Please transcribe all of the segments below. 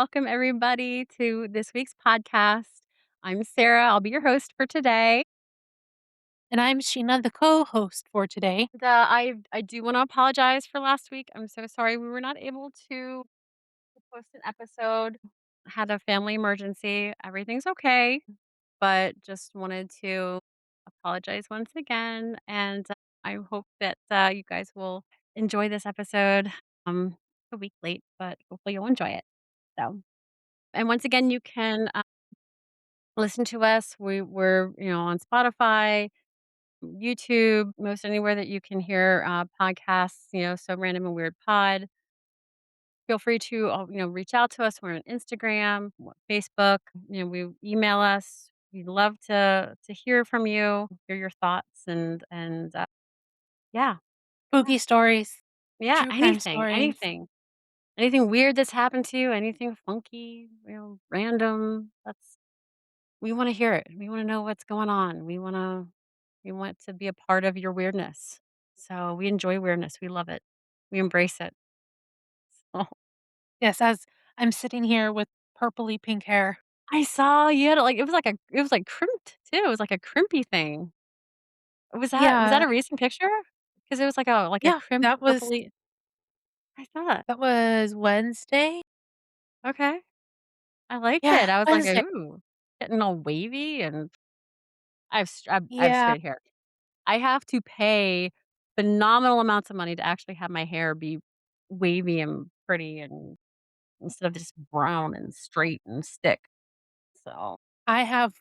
welcome everybody to this week's podcast. I'm Sarah. I'll be your host for today. And I'm Sheena, the co-host for today. I do want to apologize for last week. I'm so sorry we were not able to post an episode. Had a family emergency. Everything's okay, but just wanted to apologize once again. And I hope that you guys will enjoy this episode. A week late, but hopefully you'll enjoy it. So, and once again, you can listen to us. We're on Spotify, YouTube, most anywhere that you can hear podcasts. So random and weird pod. Feel free to reach out to us. We're on Instagram, Facebook. We email us. We'd love to hear from you, hear your thoughts, and yeah, Spooky stories, yeah, true crime anything, stories. anything, anything weird that's happened to you, anything funky, random. We wanna hear it. We wanna know what's going on. We want to be a part of your weirdness. So, we enjoy weirdness. We love it. We embrace it. So Yes, as I'm sitting here with purpley pink hair. I saw you had, like it was, like, crimped too. It was like a crimpy thing. Was that Yeah, a recent picture? Because it was like a yeah, crimped that was purpley. I saw that. that was Wednesday. Okay. I like it. Yeah, I was like, Wednesday. "Ooh, getting all wavy," and I have Yeah, straight hair. I have to pay phenomenal amounts of money to actually have my hair be wavy and pretty and instead of just brown and straight and stick. So, I have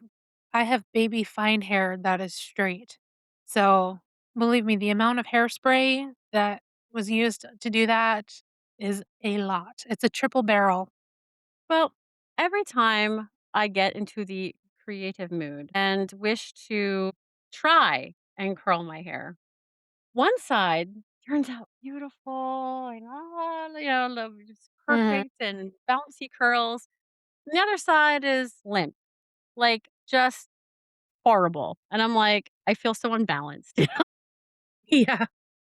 I have baby fine hair that is straight. So, believe me, the amount of hairspray that was used to do that is a lot. It's a triple barrel. well, every time I get into the creative mood and wish to try and curl my hair, one side turns out beautiful and just Mhm. perfect and bouncy curls. And the other side is limp, like just horrible. And I'm like, I feel so unbalanced. Yeah.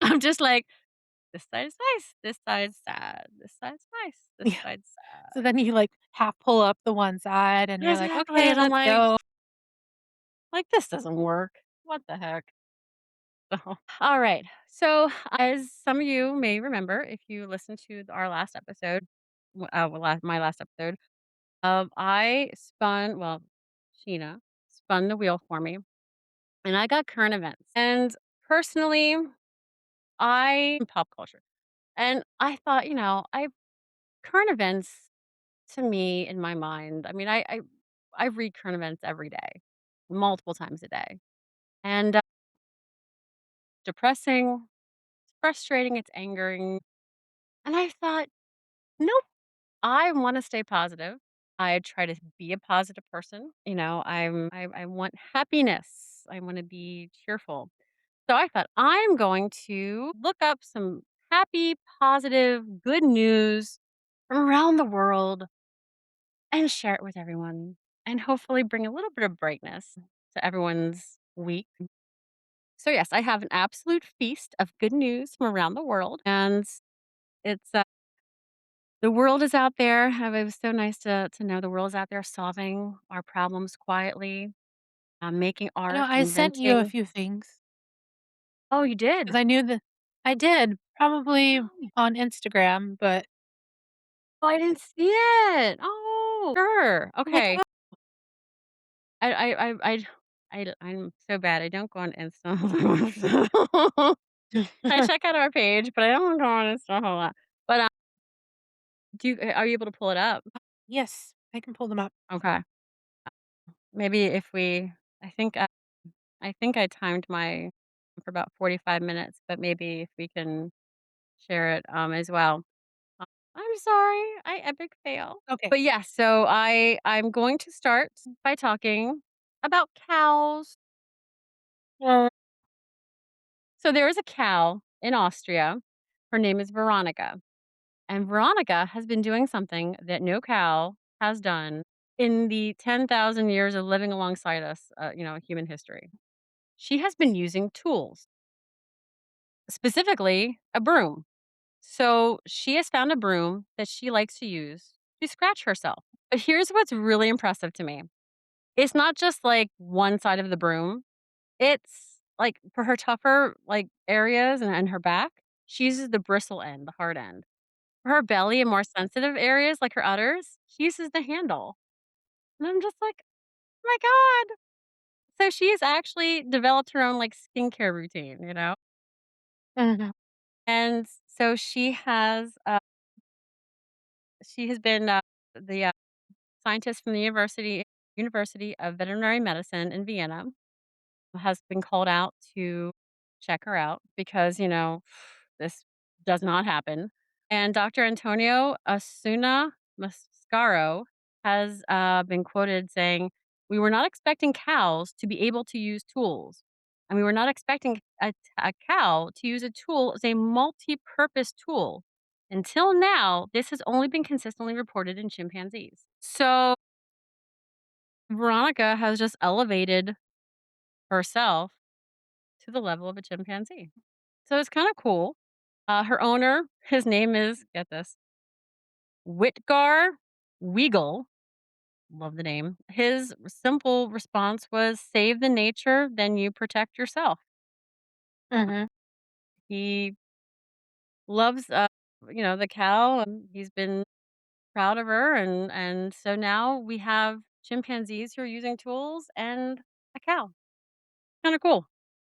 I'm just like, this side's nice, this side's sad, this side's nice, this Yeah. side's So sad. then you, like, half pull up the one side and you're like, Exactly. "Okay, And I'm let's go." like, this doesn't work. What the heck? So, all right. So, as some of you may remember, if you listened to our last episode, my last episode, Sheena spun the wheel for me, and I got current events. And personally, I pop culture, and I thought, I current events to me in my mind. I mean, I read current events every day, multiple times a day, and depressing. It's frustrating. It's angering, and I thought, nope. I wanna stay positive. I try to be a positive person, I want happiness. I wanna be cheerful. So I thought, I'm going to look up some happy, positive, good news from around the world and share it with everyone, and hopefully bring a little bit of brightness to everyone's week. So, yes, I have an absolute feast of good news from around the world, and it's, the world is out there. It was so nice to know the world is out there solving our problems quietly, making I know art, I sent you a inventing. few things Oh, you because did? I knew that I did, probably Oh, on Instagram, but I didn't see it. Oh, sure. look Okay. it I I I I I'm so bad. I don't go on Insta. I up. check out our page, but I don't go on Insta a whole lot. But, are you able to pull it up? Yes, I can pull them up. Okay. Maybe if we I think, I think I timed my for about 45 minutes, but maybe if we can share it, as well. I'm sorry, I epic fail. Okay. But, yeah, so I'm going to start by talking about cows. Well, So there is a cow in Austria. Her name is Veronica, and Veronica has been doing something that no cow has done in the 10,000 years of living alongside us, human history. She has been using tools, specifically a broom. So she has found a broom that she likes to use to scratch herself. But here's what's really impressive to me. It's not just, like, one side of the broom. It's, like, for her tougher, like, areas and her back, she uses the bristle end, the hard end. For her belly and more sensitive areas, like her udders, she uses the handle. And I'm just like, "Oh my god." So she's actually developed her own, like, skincare routine, you know? Mhm, And so she has been, the, scientist from the University of Veterinary Medicine in Vienna has been called out to check her out because, this does not happen. And Dr. Antonio Asuna Mascaro has been quoted saying, "We were not expecting cows to be able to use tools. And we were not expecting a cow to use a tool as a multi purpose tool. Until now, this has only been consistently reported in chimpanzees." So Veronica has just elevated herself to the level of a chimpanzee. So it's kinda cool. Her owner, his name is, get this, Whitgar Weagle. Love the name. His simple response was, "Save the nature, then you protect yourself." mhm. He loves, the cow, and he's been proud of her, and so now we have chimpanzees who are using tools and a cow. Kinda cool,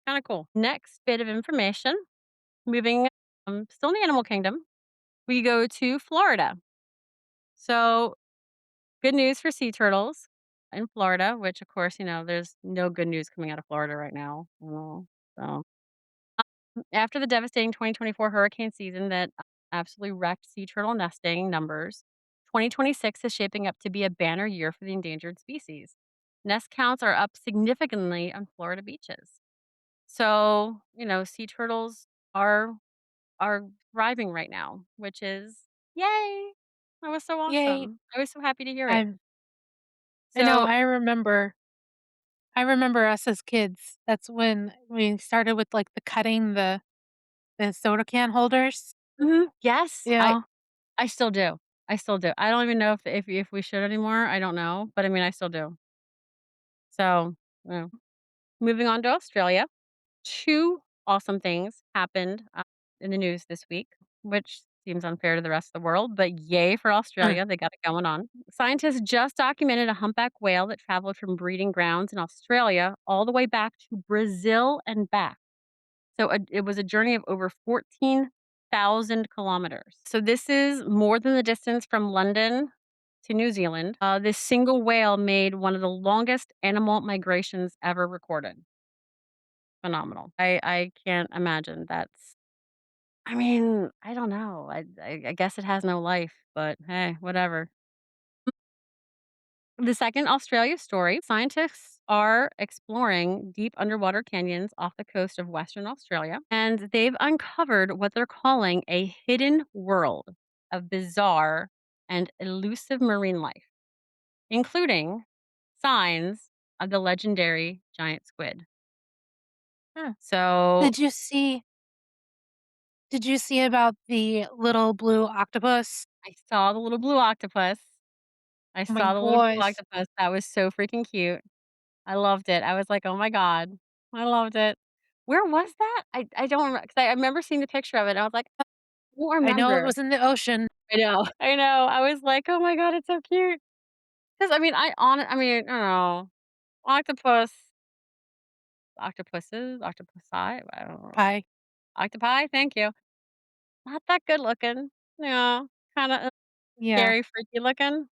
kinda cool. Next bit of information, moving, still in the animal kingdom, we go to Florida. So, good news for sea turtles in Florida, which, of course, there's no good news coming out of Florida right now. So, after the devastating 2024 hurricane season that absolutely wrecked sea turtle nesting numbers, 2026 is shaping up to be a banner year for the endangered species. Nest counts are up significantly on Florida beaches. So, sea turtles are are thriving right now, which is yay. That was so Yay. awesome. I was so happy to hear it. I'm I know, So I remember us as kids. That's when we started with, like, the cutting the soda can holders. mhm, yes, I Yeah. I still do. I still do. I don't even know if we should anymore, I don't know, but I mean, I still do. So, yeah. Moving on to Australia. 2 awesome things happened, in the news this week, which seems unfair to the rest of the world, but yay for Mm, Australia, they got it going on. Scientists just documented a humpback whale that traveled from breeding grounds in Australia all the way back to Brazil and back. So, it was a journey of over 14,000 kilometers. So, this is more than the distance from London to New Zealand. This single whale made one of the longest animal migrations ever recorded. Phenomenal. I can't imagine. I mean, I don't know. I guess it has no life, but hey, whatever. The second Australia story, scientists are exploring deep underwater canyons off the coast of Western Australia, and they've uncovered what they're calling a hidden world of bizarre and elusive marine life, including signs of the legendary giant squid. hmm. So Did you see did you see about the little blue octopus? I saw the little blue octopus. I Oh my saw the little blue gosh. octopus. That was so freaking cute. I loved it. I was like, "Oh my god." I loved it. Where was that? I don't remember 'cause I remember seeing the picture of it, and I was like, "I don't I know it remember." was in the ocean. I know, I know. I was like, "Oh my god, it's so cute." 'Cause I mean, I don't know. Octopus octopuses, octopusi, I don't know. Pie. Octopi, thank you. Not that good looking. Yeah, kinda, Yeah. scary, freaky looking.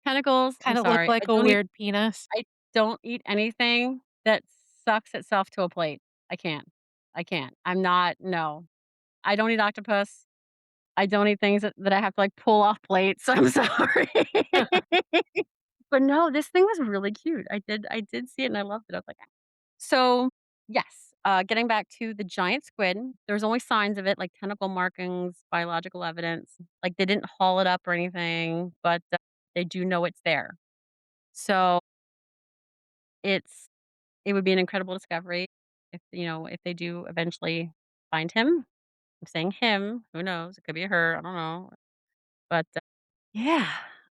Tentacles, I'm Kinda looked sorry. like a weird penis. I don't eat anything that sucks itself to a plate. I can't. I can't. I'm not no. I don't eat octopus. I don't eat things that I have to, like, pull off plates. I'm sorry. But no, this thing was really cute. I did see it and I loved it. I was like, "Ah." So, yes, getting back to the giant squid, there's only signs of it, like tentacle markings, biological evidence. Like, they didn't haul it up or anything, but, they do know it's there. So, it's it would be an incredible discovery if they do eventually find him. I'm saying him, who knows? It could be a her, I don't know. But, yeah.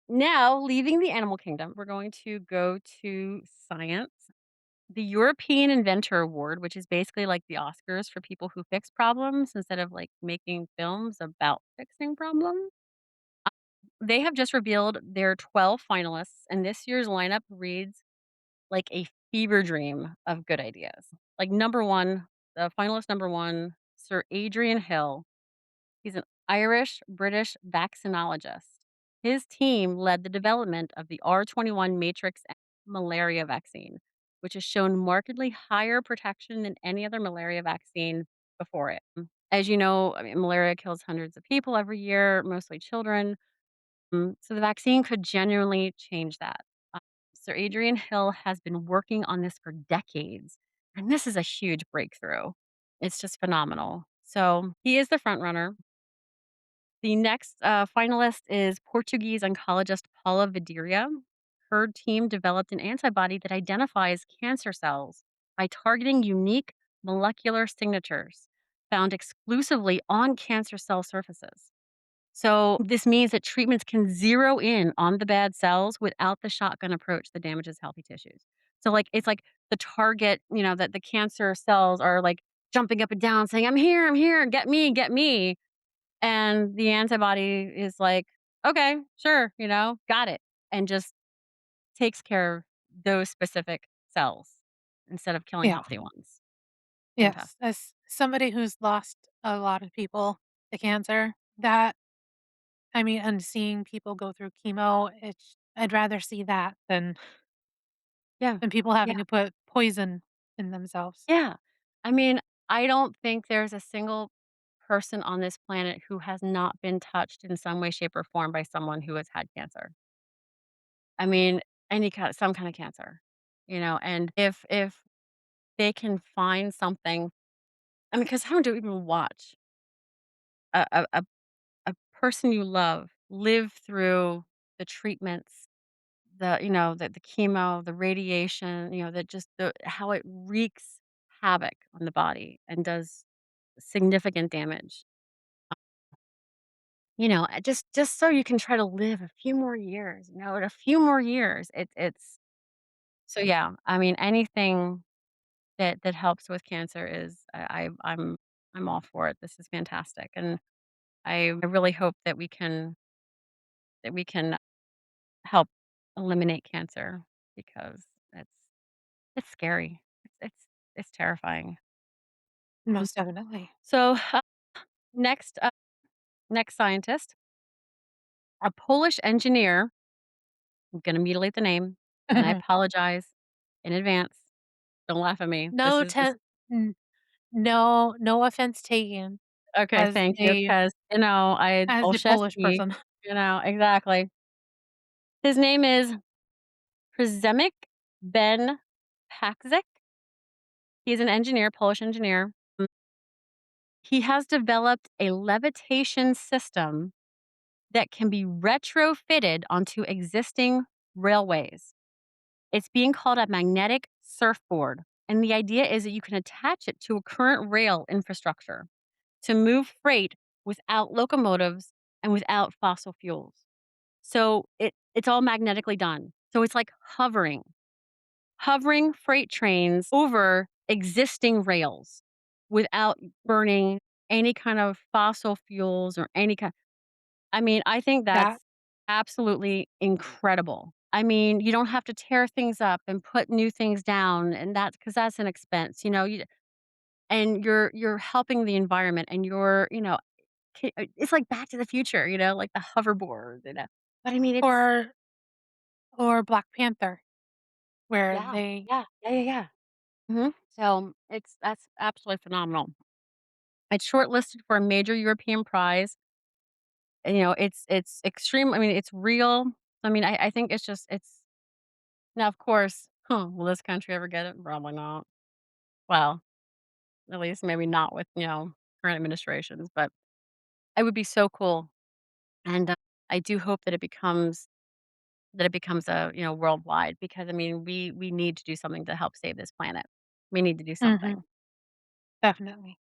Now, leaving the animal kingdom, we're going to go to science. The European Inventor Award, which is basically like the Oscars for people who fix problems instead of like making films about fixing problems. They have just revealed their 12 finalists, and this year's lineup reads like a fever dream of good ideas. Like number one, the finalist number one, Sir Adrian Hill. He's an Irish British vaccinologist. His team led the development of the R21 matrix malaria vaccine, which has shown markedly higher protection than any other malaria vaccine before it. As you know, I mean, malaria kills hundreds of people every year, mostly children. So the vaccine could genuinely change that. Uh, Sir Adrian Hill has been working on this for decades, and this is a huge breakthrough. It's just phenomenal. So he is the front runner. The next finalist is Portuguese oncologist Paula Vidiria. Her team developed an antibody that identifies cancer cells by targeting unique molecular signatures found exclusively on cancer cell surfaces. So, this means that treatments can zero in on the bad cells without the shotgun approach that damages healthy tissues. So, like, it's like the target, that the cancer cells are like jumping up and down saying, I'm here, get me. And the antibody is like, "Okay, sure, got it," and just takes care of those specific cells instead of killing Yeah. healthy ones. Yes. Fantastic. As somebody who's lost a lot of people to cancer, that I mean, and seeing people go through chemo, I'd rather see that Yeah. than people Yeah. having to put poison in themselves. Yeah. I mean, I don't think there's a single person on this planet who has not been touched in some way, shape, or form by someone who has had cancer. I mean, some kind of cancer, and if they can find something. I mean, because how do you even watch a a a a person you love live through the treatments, the chemo, the radiation, that just how it wreaks havoc on the body and does significant damage. Just so you can try to live a few more years, a few more years. It's so yeah. I mean, anything that helps with cancer is I'm all for it. This is fantastic, and I really hope that we can help eliminate cancer because it's scary. It's terrifying. Um, Most definitely. so next next scientist, a Polish engineer. I'm gonna mutilate the name, and I apologize in advance. Don't laugh at me. This No is this. ten n no offense taken Okay, as thank you, 'cause, I a Polish Olszewski, person. exactly. His name is Przemek Ben Pakzik. He's an engineer, Polish engineer. He has developed a levitation system that can be retrofitted onto existing railways. It's being called a magnetic surfboard, and the idea is that you can attach it to a current rail infrastructure to move freight without locomotives and without fossil fuels. So it's all magnetically done. So it's like hovering freight trains over existing rails without burning any kind of fossil fuels or any kind. I mean, I think That that's absolutely incredible. I mean, you don't have to tear things up and put new things down, and that's because that's an expense, and you're helping the environment, and it's like Back to the Future, like the hoverboard, But I mean, it's or Black Panther, where yeah, they yeah, yeah, yeah, yeah. So that's absolutely phenomenal. It's shortlisted for a major European prize. And, it's extreme. I mean, it's real. I mean, I think it's now, of course, will this country ever get it? Probably not. Well, at least maybe not with, current administrations, but it would be so cool. And I do hope that it becomes worldwide because I mean, we need to do something to help save this planet. We need to do Mhm, something. definitely.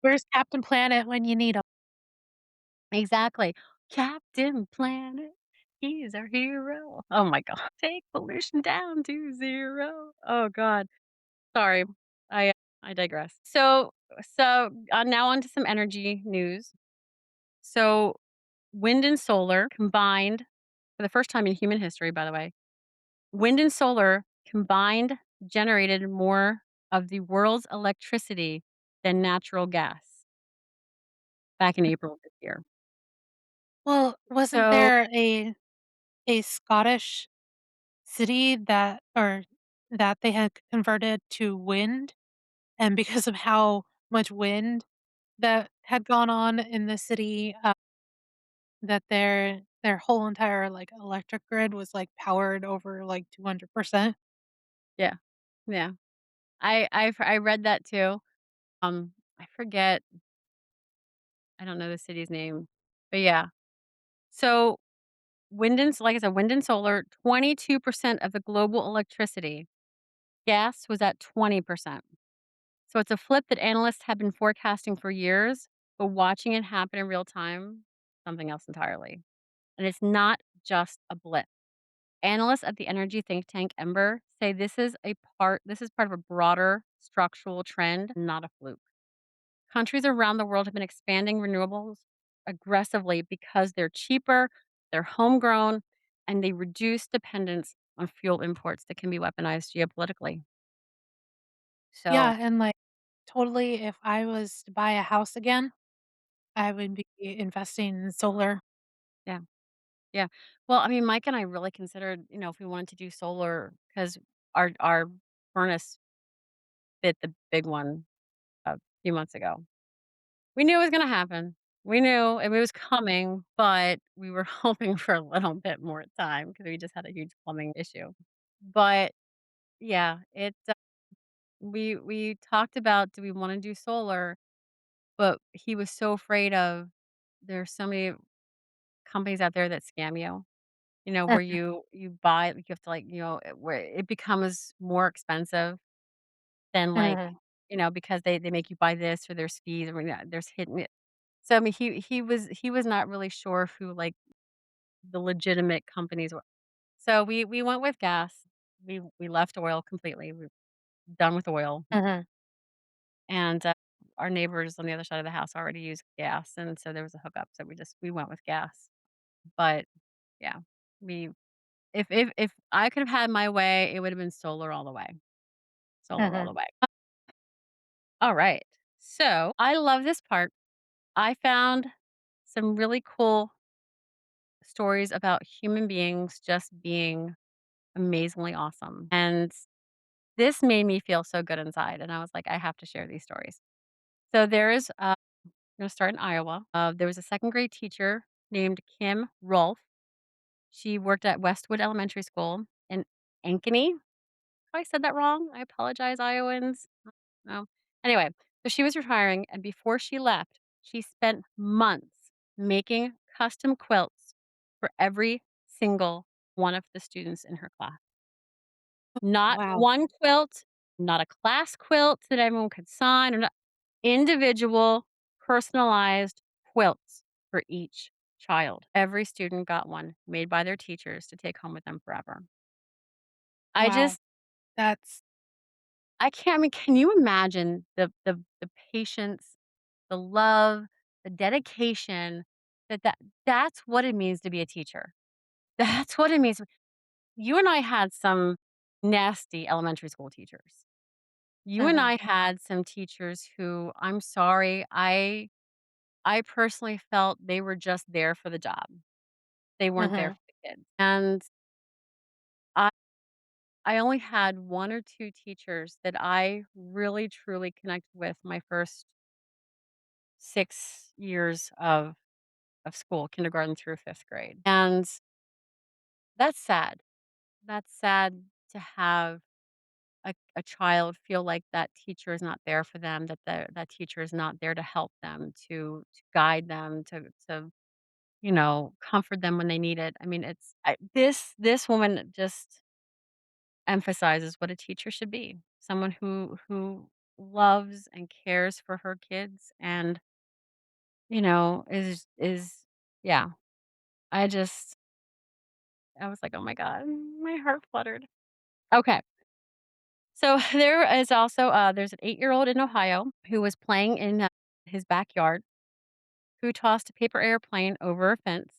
Where's Captain Planet when you need him? Exactly. Captain Planet. He's our hero. Oh my god. Take pollution down to 0. Oh god. Sorry. I digress. Now on to some energy news. So, wind and solar combined for the first time in human history, by the way, wind and solar combined generated more of the world's electricity than natural gas back in April of this year. Well, wasn't So there a Scottish city that they had converted to wind, and because of how much wind that had gone on in the city, that their whole entire, like, electric grid was, like, powered over, like, 200%. yeah, yeah. I read that too. I forget, I don't know the city's name, but yeah. So, like I said, wind and solar, 22% of the global electricity. Gas was at 20%. So it's a flip that analysts have been forecasting for years, but watching it happen in real time, something else entirely. And it's not just a blip. Analysts at the energy think tank Ember say this is part of a broader structural trend, not a fluke. Countries around the world have been expanding renewables aggressively because they're cheaper, they're homegrown, and they reduce dependence on fuel imports that can be weaponized geopolitically. So, Yeah, and, like, totally, if I was to buy a house again, I would be investing in solar. yeah, yeah. Well, I mean, Mike and I really considered, if we wanted to do solar because our furnace bit the big one a few months ago. We knew it was gonna happen. We knew it was coming, but we were hoping for a little bit more time because we just had a huge plumbing issue. But yeah, we talked about, do we wanna do solar, but he was so afraid of, there's so many companies out there that scam you, where Mhm, you buy, you have to, like, where it becomes more expensive than, like, mhm, because they make you buy this, or there's fees, or there's hidden. So, I mean, he was not really sure who, like, the legitimate companies were. So we went with gas. We left oil completely. We're done with oil, mhm, and, our neighbors on the other side of the house already used gas, and so there was a hookup, so we went with gas. But, yeah, we if I could have had my way, it would have been solar all the way. Solar all mhm, the way. Alright. So, I love this part. I found some really cool stories about human beings just being amazingly awesome, and this made me feel so good inside, and I was like, "I have to share these stories." So I'm gonna start in Iowa. There was a second grade teacher named Kim Rolfe. She worked at Westwood Elementary School in Ankeny. I said that wrong. I apologize, Iowans. No. Anyway, so she was retiring, and before she left, she spent months making custom quilts for every single one of the students in her class. Not wow, one quilt, not a class quilt that everyone could sign, or not, individual, personalized quilts for each child. Every student got one made by their teachers to take home with them forever. I wow, just that's I can't, I mean, can you imagine the patience, the love, the dedication, that's what it means to be a teacher. That's what it means. You and I had some nasty elementary school teachers. You and mhm, I had some teachers who, I'm sorry, I personally felt they were just there for the job. They weren't there mhm, for the kids. And I I only had 1 or 2 teachers that I really truly connected with my first 6 years of school, kindergarten through 5th grade. And that's sad. That's sad to have a child feel like that teacher is not there for them, that teacher is not there to help them, to guide them, to comfort them when they need it. I mean, this woman just emphasizes what a teacher should be. Someone who loves and cares for her kids, and, is yeah. I just I was like, "Oh my god." My heart fluttered. Okay. So there is also, there's an 8-year-old in Ohio who was playing in, his backyard who tossed a paper airplane over a fence,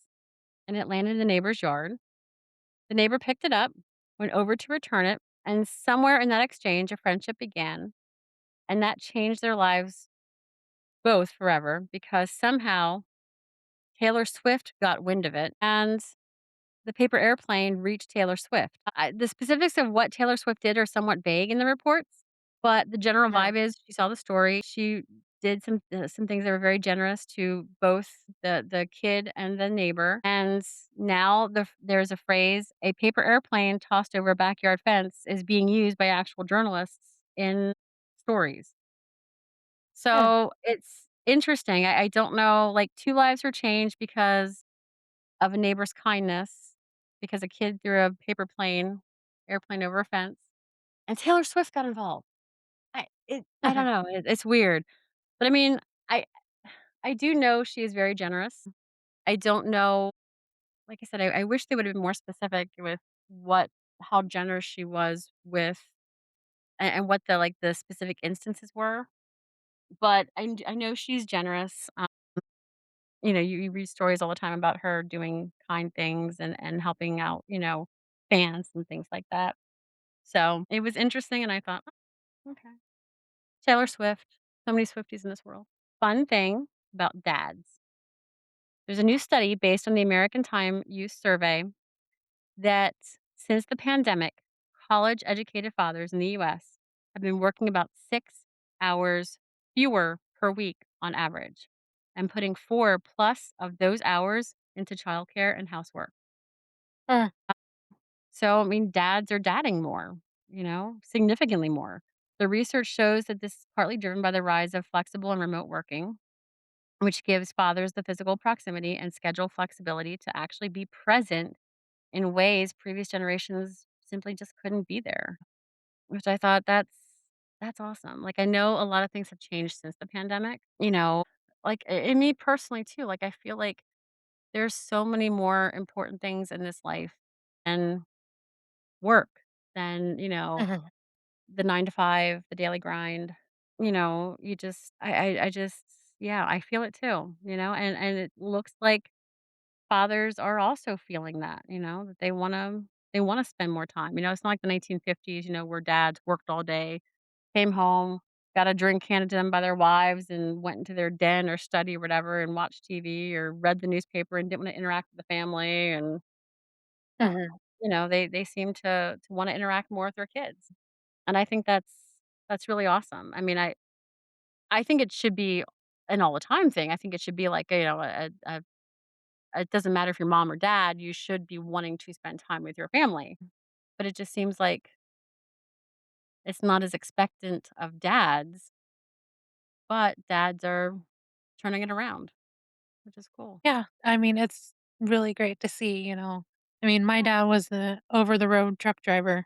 and it landed in the neighbor's yard. The neighbor picked it up, went over to return it, and somewhere in that exchange, a friendship began, and that changed their lives both forever because somehow Taylor Swift got wind of it, and the paper airplane reached Taylor Swift. The specifics of what Taylor Swift did are somewhat vague in the reports, but the general Uh-huh. vibe is she saw the story. She did some things that were very generous to both the kid and the neighbor. And now there's a phrase: "A paper airplane tossed over a backyard fence" is being used by actual journalists in stories. Huh. So it's interesting. I don't know. Like, two lives were changed because of a neighbor's kindness, because a kid threw a airplane over a fence, and Taylor Swift got involved. I don't know, it's weird, but I mean, I I do know she is very generous. I don't know, like I said, I wish they would've been more specific with what how generous she was with and what the specific instances were, but I know she's generous. You read stories all the time about her doing kind things and helping out, fans and things like that. So, it was interesting, and I thought, "Oh, okay." Taylor Swift, so many Swifties in this world. Fun thing about dads. There's a new study based on the American Time Use Survey that since the pandemic, college-educated fathers in the US have been working about 6 hours fewer per week on average, and putting 4 plus of those hours into childcare and housework. Huh. So, I mean, dads are dadding more, significantly more. The research shows that this is partly driven by the rise of flexible and remote working, which gives fathers the physical proximity and schedule flexibility to actually be present in ways previous generations simply just couldn't be there, which I thought that's awesome. Like, I know a lot of things have changed since the pandemic, like, and me personally too. Like, I feel like there's so many more important things in this life and work than, Uh-huh. the 9 to 5, the daily grind. You just I just yeah, I feel it too, and it looks like fathers are also feeling that, that they wanna spend more time. It's not like the 1950s, where dads worked all day, came home, got a drink handed to them by their wives, and went into their den or study or whatever and watched TV or read the newspaper and didn't wanna interact with the family, and, Uh-huh. they seem to wanna interact more with their kids. And I think that's really awesome. I mean, I think it should be an all the time thing. I think it should be like, it doesn't matter if you're mom or dad, you should be wanting to spend time with your family. But it just seems like it's not as expectant of dads, but dads are turning it around, which is cool. Yeah, I mean, it's really great to see. I mean, my Yeah, dad was the over the road truck driver,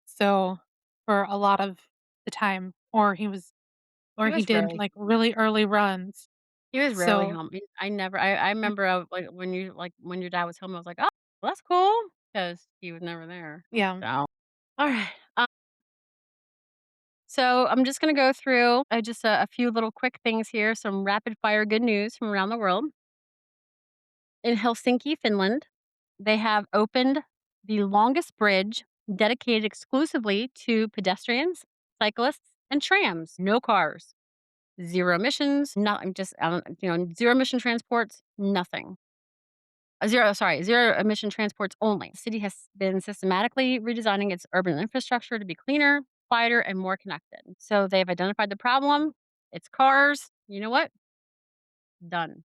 so for a lot of the time, or he he was did, rarely like, really early runs. he was rarely So home. I remember, like, when your dad was home, I was like, "Oh, well, that's cool," because he was never there. yeah. So, alright. So I'm just going to go through just a few little quick things here, some rapid fire good news from around the world. In Helsinki, Finland, they have opened the longest bridge dedicated exclusively to pedestrians, cyclists, and trams. No cars, zero emissions, not just zero emission transports, nothing. Zero emission transports only. The city has been systematically redesigning its urban infrastructure to be cleaner, quieter, and more connected. So they've identified the problem. It's cars. You know what? Done.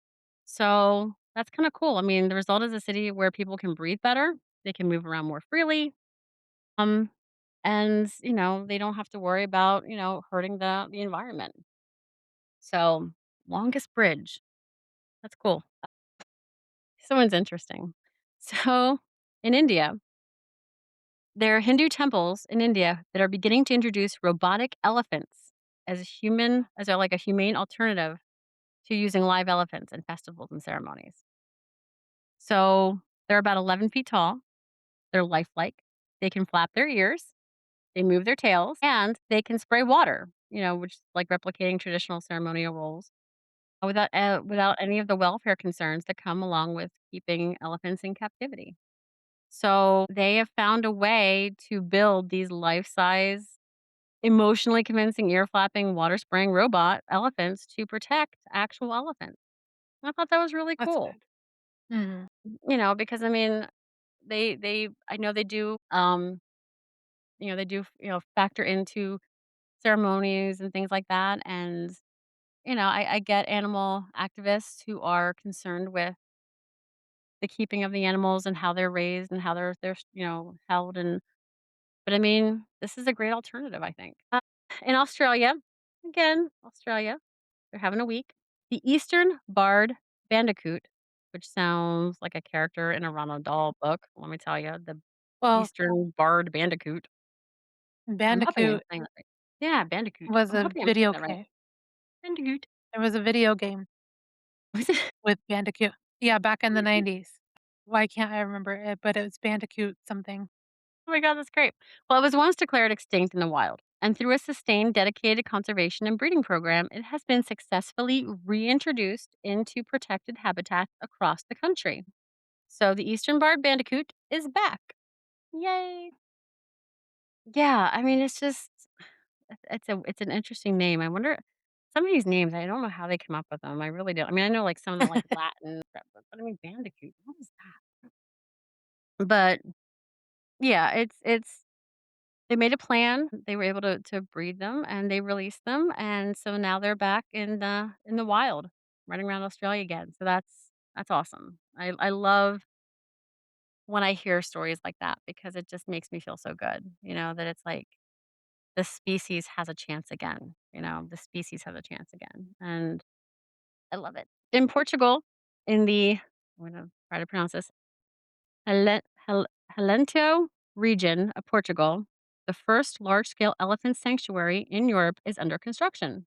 So that's kind of cool. I mean, the result is a city where people can breathe better, they can move around more freely, um, and they don't have to worry about hurting the environment. So longest bridge. That's cool. Someone's interesting. So in India, there are Hindu temples in India that are beginning to introduce robotic elephants as a humane alternative to using live elephants in festivals and ceremonies. So they're about 11 feet tall. They're lifelike. They can flap their ears, they move their tails, and they can spray water, which is like replicating traditional ceremonial roles without any of the welfare concerns that come along with keeping elephants in captivity. So they have found a way to build these life-size, emotionally convincing, ear flapping, water spraying robot elephants to protect actual elephants. I thought that was really That's cool. good. Mhm. Because I mean, they I know they do, factor into ceremonies and things like that. And, I get animal activists who are concerned with the keeping of the animals and how they're raised and how they're, held. But I mean, this is a great alternative, I think. In Australia, again, Australia, they're having a week. The Eastern Barred Bandicoot, which sounds like a character in a Ronald Dahl book. Let me tell you, the Well, Eastern Barred Bandicoot. I'm hoping I'm Bandicoot saying that right. Yeah, Bandicoot. was I'm a hoping I'm saying video that right. game. Bandicoot. There was a video game Was it? with Bandicoot. Yeah, back in the Bandicoot? '90s. Why can't I remember it? But it was Bandicoot something. Oh my god, that's great. Well, it was once declared extinct in the wild, and through a sustained, dedicated conservation and breeding program, it has been successfully reintroduced into protected habitats across the country. So the Eastern Barred Bandicoot is back. Yay! Yeah, I mean, it's just it's an interesting name. I wonder some of these names, I don't know how they come up with them. I really don't. I mean, I know like some of them like Latin, but I mean Bandicoot. What is that? But yeah, it's they made a plan. They were able to breed them and they released them, and so now they're back in the wild, running around Australia again. So that's awesome. I love when I hear stories like that because it just makes me feel so good. That it's like the species has a chance again. The species has a chance again, and I love it. In Portugal, in the I'm gonna try to pronounce this Halento region of Portugal, the first large-scale elephant sanctuary in Europe is under construction.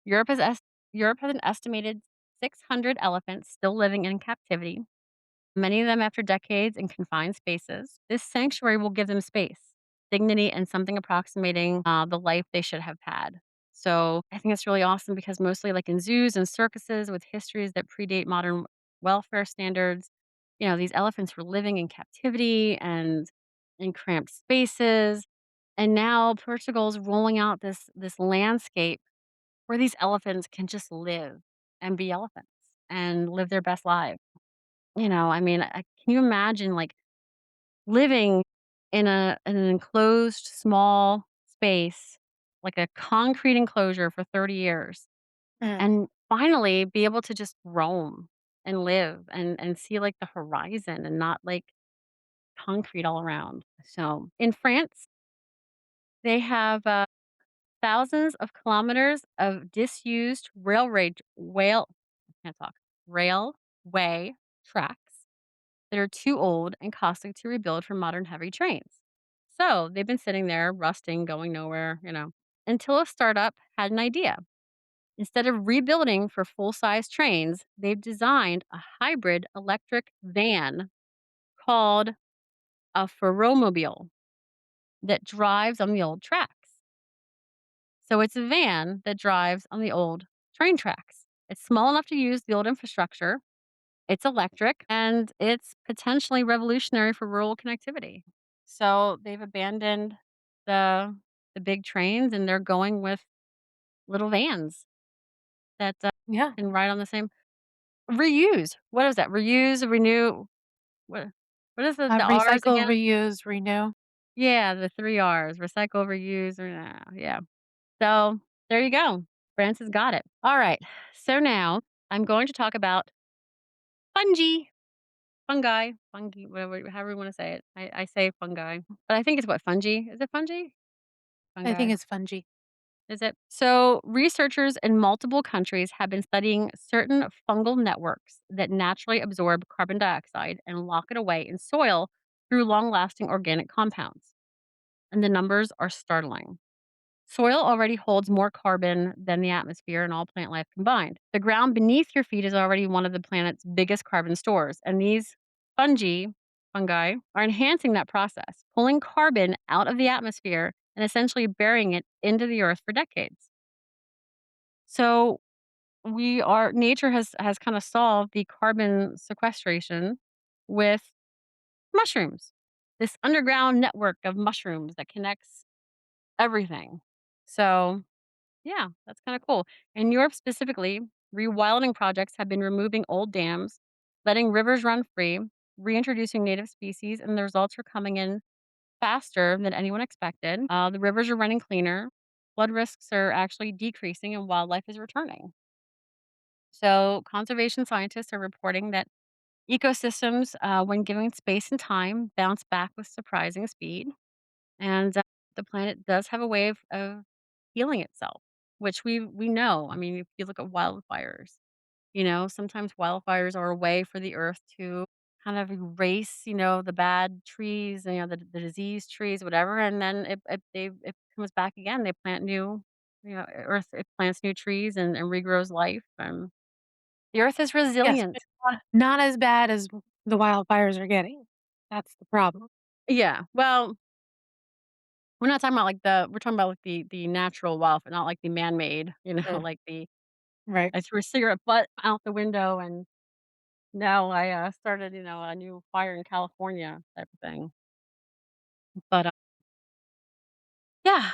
Europe has est Europe has an estimated 600 elephants still living in captivity, many of them after decades in confined spaces. This sanctuary will give them space, dignity, and something approximating the life they should have had. So I think it's really awesome because mostly like in zoos and circuses with histories that predate modern welfare standards, these elephants were living in captivity and in cramped spaces. And now Portugal's rolling out this landscape where these elephants can just live and be elephants and live their best lives. I mean, can you imagine, like, living in an enclosed small space, like a concrete enclosure for 30 years, Mm. and finally be able to just roam and live and see, like, the horizon and not, like, concrete all around. So, in France, they have, thousands of kilometers of disused I can't talk, railway tracks that are too old and costly to rebuild for modern heavy trains. So they've been sitting there, rusting, going nowhere, until a startup had an idea. Instead of rebuilding for full size trains, they've designed a hybrid electric van called a ferromobile that drives on the old tracks. So it's a van that drives on the old train tracks. It's small enough to use the old infrastructure. It's electric and it's potentially revolutionary for rural connectivity. So they've abandoned the the big trains and they're going with little vans that Yeah. can ride on the same reuse. What is that? Reuse, renew. What what is the R's Recycle, again? reuse, renew. Yeah, the three R's: recycle, reuse, yeah. So there you go. France has got it. All right. So now I'm going to talk about fungi. Fungi, whatever, however you wanna say it. I say fungi, but I think it's what, fungi? Is it fungi? I think Fungi. it's fungi. Is it? So, researchers in multiple countries have been studying certain fungal networks that naturally absorb carbon dioxide and lock it away in soil through long-lasting organic compounds, and the numbers are startling. Soil already holds more carbon than the atmosphere and all plant life combined. The ground beneath your feet is already one of the planet's biggest carbon stores, and these fungi fungi are enhancing that process, pulling carbon out of the atmosphere and essentially burying it into the earth for decades. So nature has kind of solved the carbon sequestration with mushrooms. This underground network of mushrooms that connects everything. So yeah, that's kind of cool. In Europe specifically, rewilding projects have been removing old dams, letting rivers run free, reintroducing native species, and the results are coming in faster than anyone expected. The rivers are running cleaner, flood risks are actually decreasing, and wildlife is returning. So, conservation scientists are reporting that ecosystems, when given space and time, bounce back with surprising speed. And the planet does have a way of healing itself, which we know. I mean, if you look at wildfires, sometimes wildfires are a way for the earth to kind of erase, the bad trees, the diseased trees, whatever, and then it comes back again. They plant new, earth it plants new trees and regrows life. And the earth is Yes, but resilient. not as bad as the wildfires are getting. That's the problem. Yeah. Well, we're talking about like the natural wildfire, not like the man-made, Mm. like the Right. I threw a cigarette butt out the window and now I started, a new fire in California type of thing. But yeah,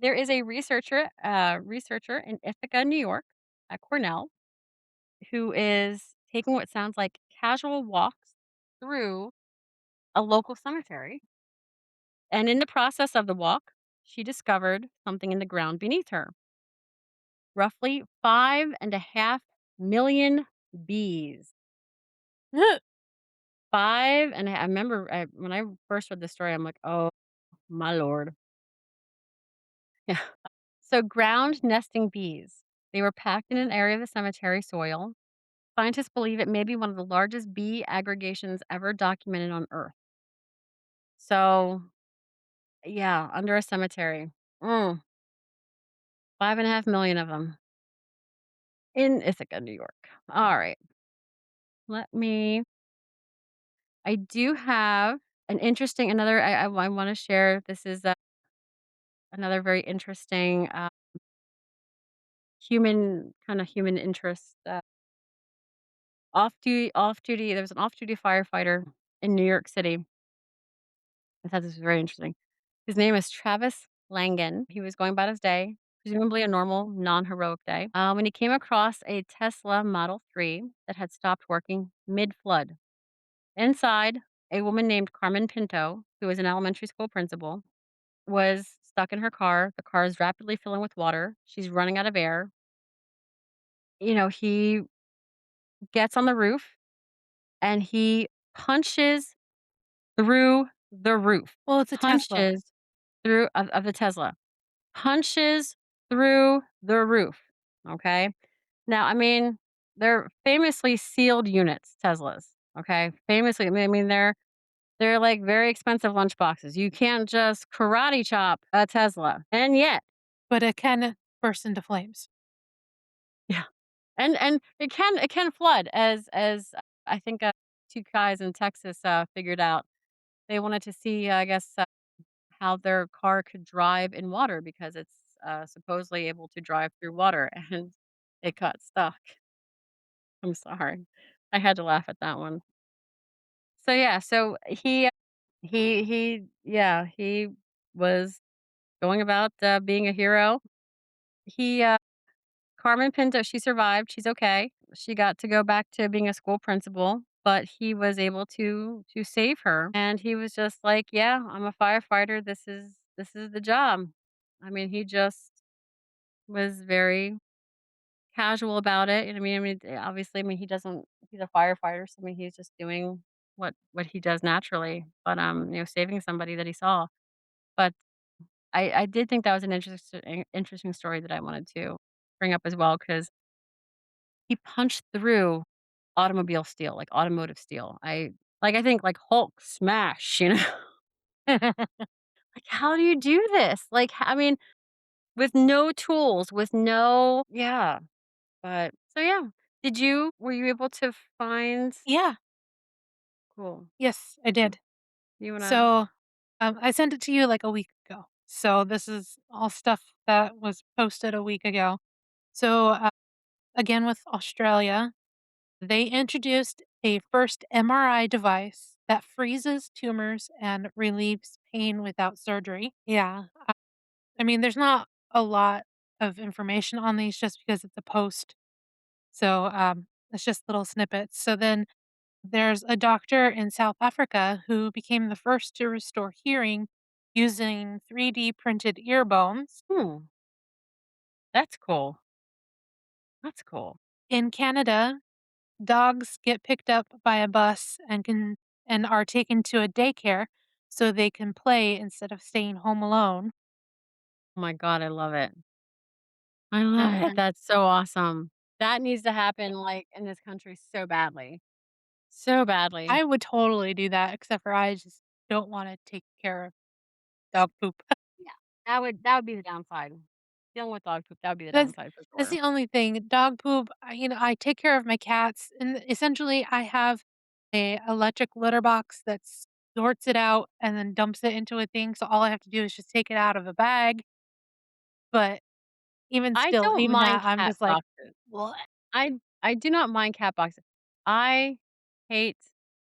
there is a researcher in Ithaca, New York, at Cornell, who is taking what sounds like casual walks through a local cemetery. And in the process of the walk, she discovered something in the ground beneath her. Roughly 5.5 million bees. I remember when I first read the story, I'm like, oh my lord. Yeah. So ground nesting bees. They were packed in an area of the cemetery soil. Scientists believe it may be one of the largest bee aggregations ever documented on Earth. So yeah, under a cemetery. Mm, 5.5 million of them in Ithaca, New York. All right. Let me I do have an interesting another I wanna share. This is, another very interesting, human interest, off-duty there was an off-duty firefighter in New York City. I thought this was very interesting. His name is Travis Langan. He was going about his day, presumably a normal, non-heroic day, when he came across a Tesla Model 3 that had stopped working mid-flood. Inside, a woman named Carmen Pinto, who was an elementary school principal, was stuck in her car. The car is rapidly filling with water. She's running out of air. He gets on the roof and he punches through the roof. Well, it's a Tesla, Punches through of the Tesla. Punches through the roof. Okay. Now, I mean, they're famously sealed units, Teslas. Okay. Famously, I mean, they're like very expensive lunchboxes. You can't just karate chop a Tesla. And yet, but it can burst into flames. yeah. And it can flood as I think, 2 guys in Texas, figured out. They wanted to see, I guess, how their car could drive in water because it's, supposedly able to drive through water, and it got stuck. I'm sorry. I had to laugh at that one. So, yeah, so he was going about, being a hero. He, Carmen Pinto, she survived, she's okay. She got to go back to being a school principal, but he was able to save her, and he was just like, "Yeah, I'm a firefighter, this is the job." I mean, he just was very casual about it, and obviously, he doesn't he's a firefighter, so, he's just doing what he does naturally, but, saving somebody that he saw. But I did think that was an interesting story that I wanted to bring up as well because he punched through automobile steel, like automotive steel. I think like Hulk smash, Like, how do you do this? Like, with no tools, with no yeah, but so yeah. Were you able to find Yeah. Cool. Yes, I Mm. did. You wanna So, I sent it to you like a week ago. So this is all stuff that was posted a week ago. So, again with Australia, they introduced a first MRI device that freezes tumors and relieves pain without surgery. Yeah. I mean, there's not a lot of information on these just because it's a post. So, it's just little snippets. So then there's a doctor in South Africa who became the first to restore hearing using 3D printed ear bones. Hmm, that's cool. That's cool. In Canada, dogs get picked up by a bus and are taken to a daycare so they can play instead of staying home alone. Oh my god, I love it. I love it. Mhm. That's so awesome. That needs to happen, like, in this country so badly. So badly. I would totally do that, except for I just don't want to take care of dog poop. Yeah. That would be the downside. Dealing with dog poop, that would be the That's downside for that's sure. the only thing. Dog poop, I take care of my cats, and essentially, I have a electric litter box that sorts it out and then dumps it into a thing, so all I have to do is just take it out of a bag, but even I still, don't even mind that, I'm cat just like, boxes. "Bleh." I do not mind cat boxes. I hate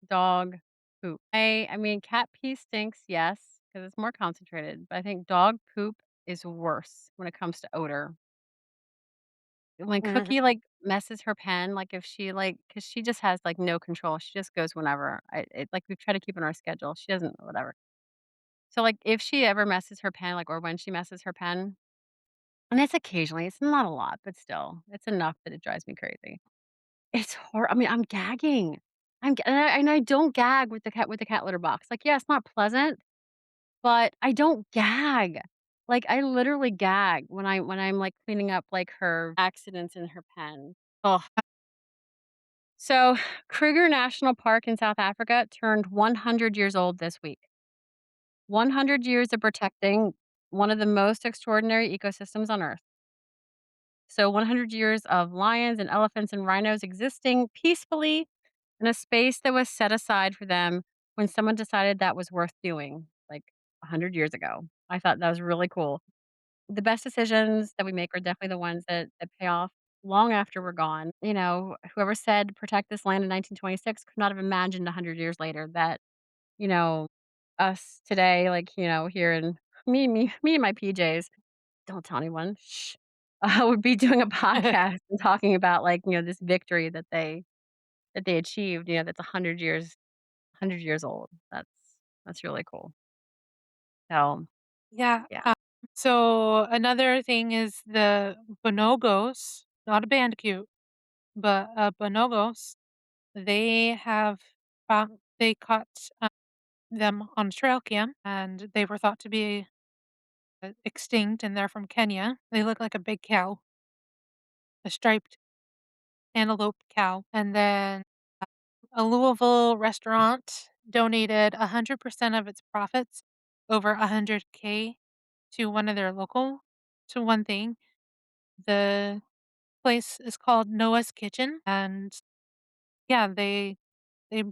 dog poop. I mean, cat pee stinks, yes, because it's more concentrated, but I think dog poop is worse when it comes to odor. When Mhm. Cookie, like, messes her pen, like, if she, like, because she just has, like, no control, she just goes whenever. Like, we try to keep on our schedule, she doesn't whatever. So, like, if she ever messes her pen, like, or when she messes her pen, and it's occasionally, it's not a lot, but still, it's enough that it drives me crazy. I mean, I'm gagging. And I don't gag with the cat litter box. Like, yeah, it's not pleasant, but I don't gag. Like, I literally gag when I'm, like, cleaning up, like, her accidents in her pen. Ugh. So, Kruger National Park in South Africa turned 100 years old this week. 100 years of protecting one of the most extraordinary ecosystems on Earth. So, 100 years of lions and elephants and rhinos existing peacefully in a space that was set aside for them when someone decided that was worth doing, like 100 years ago. I thought that was really cool. The best decisions that we make are definitely the ones that pay off long after we're gone. Whoever said protect this land in 1926 could not have imagined 100 years later that, you know, us today, like, here in me and my PJs, don't tell anyone, shh, would be doing a podcast and talking about, like, this victory that they achieved, that's 100 years old. That's really cool. So, Yeah, yeah. so another thing is the bonobos, not a bandicoot, but, bonobos, they have they caught, them on trail cam, and they were thought to be, extinct, and they're from Kenya. They look like a big cow, a striped antelope cow, and then a Louisville restaurant donated 100% of its profits, over 100K, to one of their local to one thing. The place is called Noah's Kitchen, and, yeah, they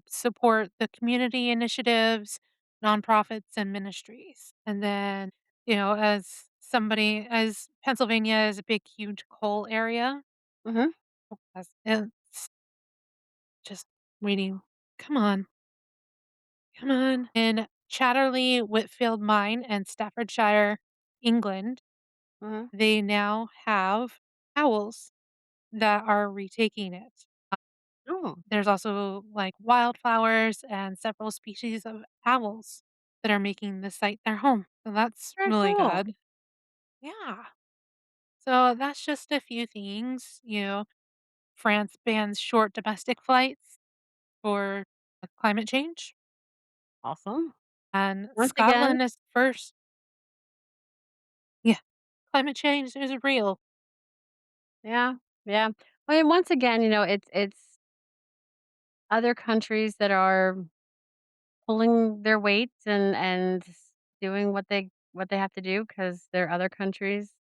support the community initiatives, nonprofits, and ministries. And then, as Pennsylvania is a big, huge coal area, Mhm, it's just waiting. Come on, come on. In Chatterley Whitfield Mine in Staffordshire, England, mhm. they now have owls that are retaking it. Oh, There's also, like, wildflowers and several species of owls that are making the site their home, so that's very really cool. good. Yeah. So that's just a few things, France bans short domestic flights for climate change, Awesome. and Once again, Scotland is first. Yeah, climate change is real. yeah, yeah. I mean, once again, it's other countries that are pulling their weight and doing what they have to do because there are other countries,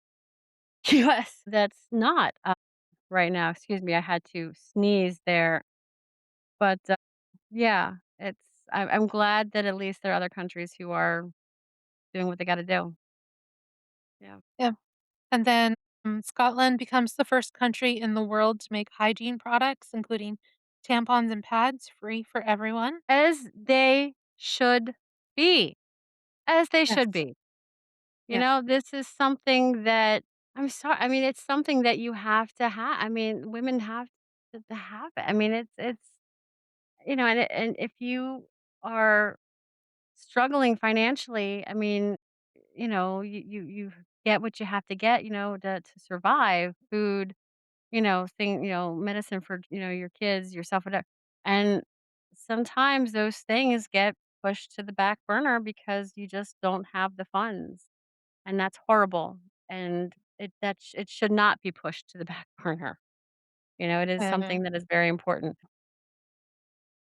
US, that's not, right now. Excuse me, I had to sneeze there. But, yeah. it's I'm glad that at least there are other countries who are doing what they gotta do. Yeah. Yeah. And then, Scotland becomes the first country in the world to make hygiene products, including tampons and pads, free for everyone. As they should be, as they should Yes. be. You Yes. know, this is something that I mean, it's something that you have to have. I mean, women have to have it. I mean, it's and if you are struggling financially, I mean, you get what you have to get, to survive, food, medicine for, your kids, yourself, whatever. And sometimes those things get pushed to the back burner because you just don't have the funds, and that's horrible. And it should not be pushed to the back burner. It is Mhm. something that is very important.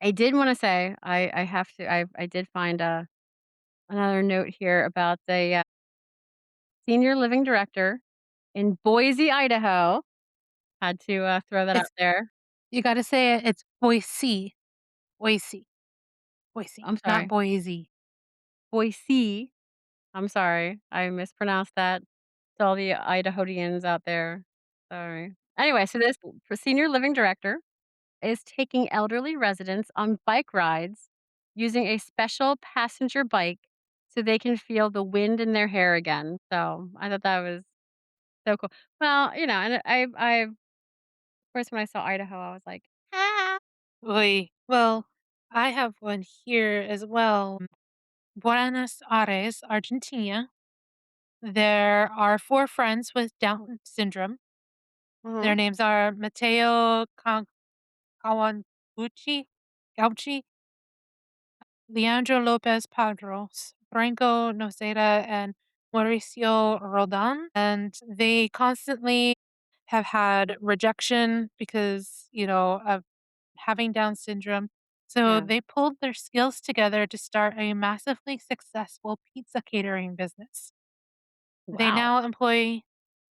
I did wanna say I have to I did find, another note here about the, senior living director in Boise, Idaho. Had to, throw that out It's there. you gotta say it, it's Boise. Boise. Boise, I'm not sorry. Boise. Boise. I'm sorry. I mispronounced that to all the Idahoans out there. Sorry. Anyway, so this for senior living director is taking elderly residents on bike rides using a special passenger bike so they can feel the wind in their hair again. So I thought that was so cool. Well, and of course, when I saw Idaho, I was like, ah. Oy. Well, I have one here as well. Buenos Aires, Argentina. There are 4 friends with Down syndrome. Their Mhm. names are Mateo Kawaguchi, Gauchi, Leandro Lopez Padros, Franco Noceda, and Mauricio Roldan. And they constantly have had rejection because, of having Down syndrome. So Yeah. they pulled their skills together to start a massively successful pizza catering business. They Wow. now employ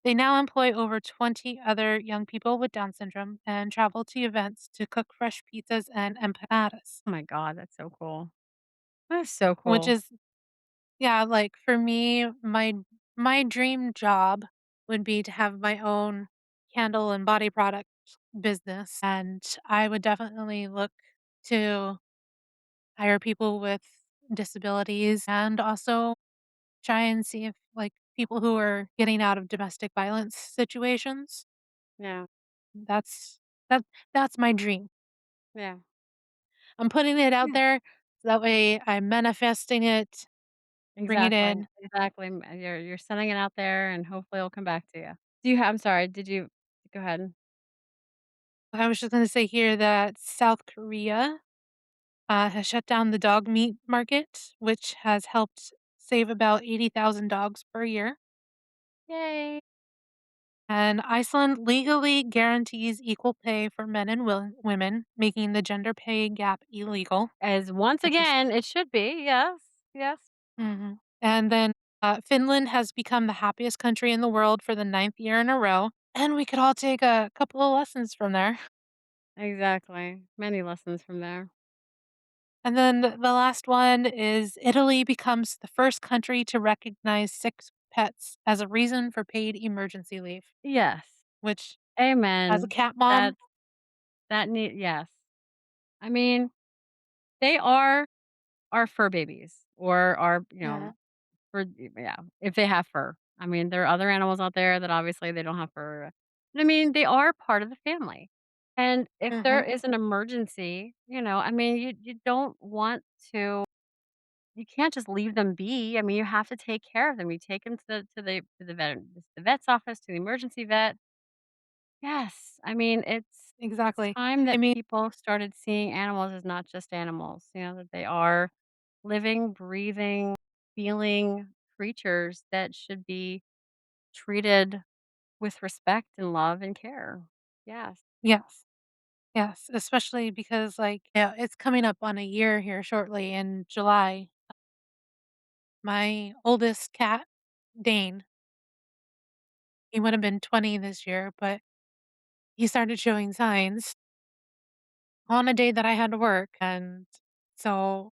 they now employ over 20 other young people with Down syndrome and travel to events to cook fresh pizzas and empanadas, Oh my god, that's so cool. That's so which cool. is yeah, like for me, my dream job would be to have my own candle and body product business, and I would definitely look to hire people with disabilities and also try and see if like people who are getting out of domestic violence situations. Yeah. That's that that's my dream. Yeah. I'm putting it out Yeah. there so that way I'm manifesting it, bring it Exactly. in. Exactly. You're sending it out there and hopefully it'll come back to you. Do you have I'm sorry, did you go ahead. I was just gonna say here that South Korea has shut down the dog meat market, which has helped save about 80,000 dogs per year. Yay. And Iceland legally guarantees equal pay for men and women, making the gender pay gap illegal, As once which is again, it should be. Yes. Yes. mhm. And then Finland has become the happiest country in the world for the ninth year in a row. And we could all take a couple of lessons from there. Exactly. Many lessons from there. And then the last one is Italy becomes the first country to recognize sick pets as a reason for paid emergency leave, Yes. which, as a Amen. cat mom, That that need yes. I mean, they are our fur babies or our, yeah, for yeah, if they have fur. I mean, there are other animals out there that obviously they don't have fur. But I mean, they are part of the family. And if there hmm is an emergency, I mean, you don't want to you can't just leave them be. I mean, you have to take care of them. You take them to the vet's office, to the emergency vet. Yes. I mean, it's exactly. time I that mean, people started seeing animals as not just animals, that they are living, breathing, feeling creatures that should be treated with respect and love and care. Yes. yes, yes, especially because, like, yeah, it's coming up on a year here shortly in July. My oldest cat, Dane, he would have been 20 this year, but he started showing signs on a day that I had to work. And So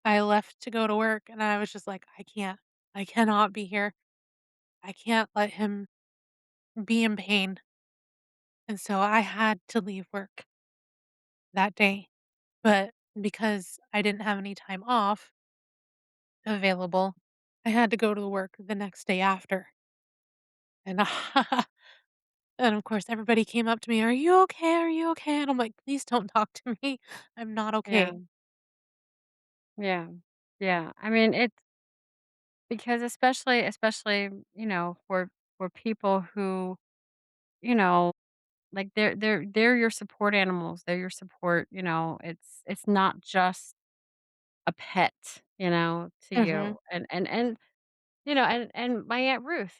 I left to go to work and I was just like, I cannot be here. I can't let him be in pain. And so I had to leave work that day. But because I didn't have any time off available, I had to go to work the next day after. And and of course everybody came up to me, "Are you okay? Are you okay?" And I'm like, "Please don't talk to me. I'm not Yeah, okay." yeah, yeah. I mean, it's because especially, for people who, you know, like, they're your support animals, they're your support, it's not just a pet, to Mhm. you, and my Aunt Ruth,